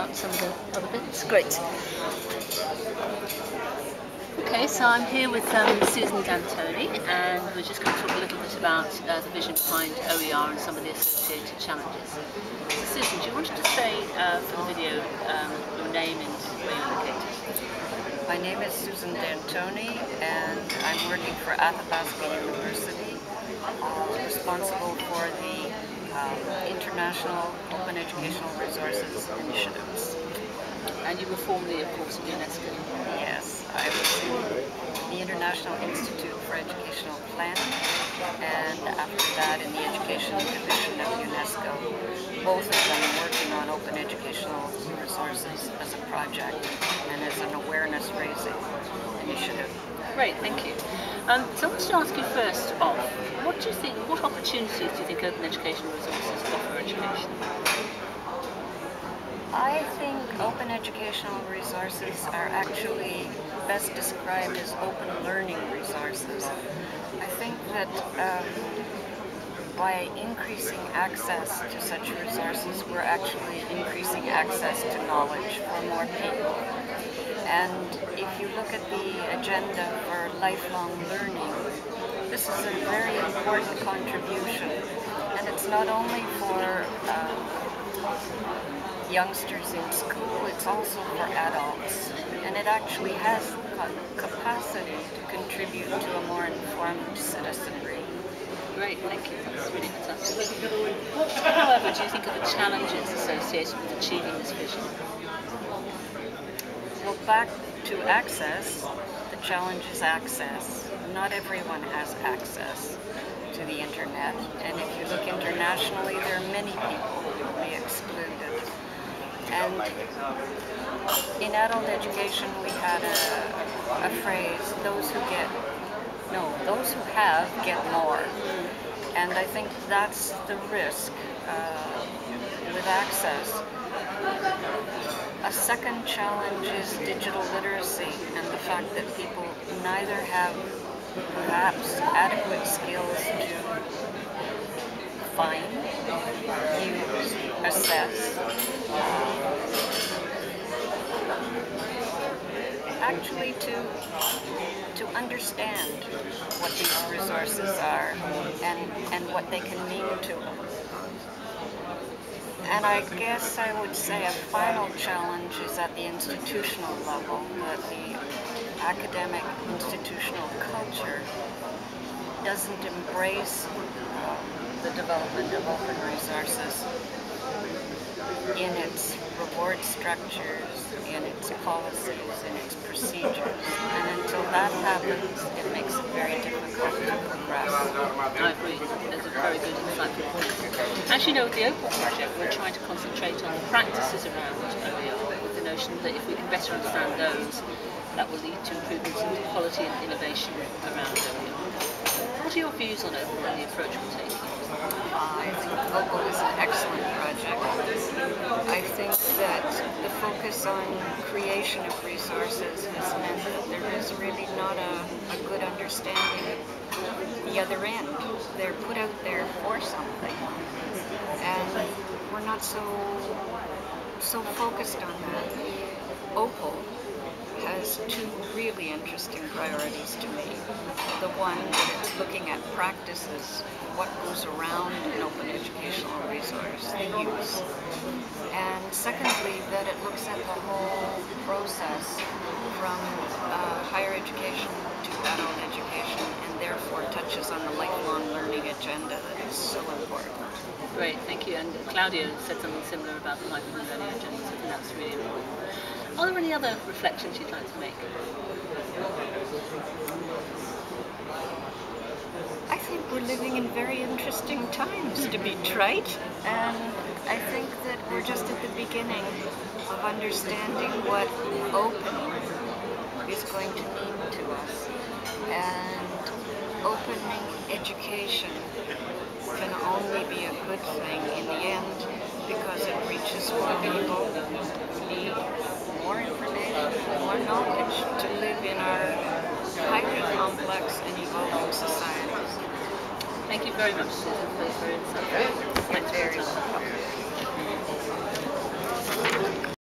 about some of the other bits. Great. Okay, so I'm here with Susan D'Antoni, and we're just going to talk a little bit about the vision behind OER and some of the associated challenges. So Susan, do you want to say for the video your name and where you're located? My name is Susan D'Antoni, and I'm working for Athabasca University, responsible for the International Open Educational Resources Initiatives. And you were formerly, of course, at UNESCO. Yes, I was in the International Institute for Educational Planning, and after that in the Education Division of UNESCO, both of them working on open educational resources as a project and as an awareness-raising initiative. Great, thank you. So I wanted to ask you first off, what opportunities do you think open educational resources offer education? I think open educational resources are actually best described as open learning resources. I think that by increasing access to such resources, we're actually increasing access to knowledge for more people. And if you look at the agenda for lifelong learning, this is a very important contribution. And it's not only for youngsters in school, it's also for adults. And it actually has capacity to contribute to a more informed citizenry. Great, thank you. That's really fantastic. What, however, do you think are the challenges associated with achieving this vision? Well, back to access, the challenge is access. Not everyone has access to the internet, and if you look internationally, there are many people who will be excluded. And in adult education, we had a phrase, those who have get more. And I think that's the risk with access. A second challenge is digital literacy and the fact that people neither have perhaps adequate skills to find, use, assess, actually to understand what these resources are and what they can mean to them. And I guess I would say a final challenge is at the institutional level, that the academic institutional culture doesn't embrace the development of open resources in its reward structures, in its policies, in its procedures. And until that happens, it makes it very difficult to progress. I agree. There's a very good insightful point. As you know, with the Open Project, we're trying to concentrate on the practices around OER, with the notion that if we can better understand those, that will lead to improvements in quality and innovation around OER. What are your views on OPAL and the approach we're taking? I think OPAL is an excellent project. I think that the focus on creation of resources has meant that there is really not a good understanding of the other end. They're put out there for something, and we're not so focused on that. OPAL has two really interesting priorities to me. The one, that it's looking at practices, what goes around an open educational resource, the use. And secondly, that it looks at the whole process from higher education to adult education, and therefore touches on the lifelong learning agenda that is so important. Great, thank you. And Claudia said something similar about the lifelong learning agenda, so I think that's really important. Are there any other reflections you'd like to make? I think we're living in very interesting times, to be trite, and I think that we're just at the beginning of understanding what open is going to mean to us. And opening education can only be a good thing in the end because it reaches more people who need more information, more knowledge to live in our highly complex and evolving societies. Thank you very much, Susan, for your insight. Thanks very much.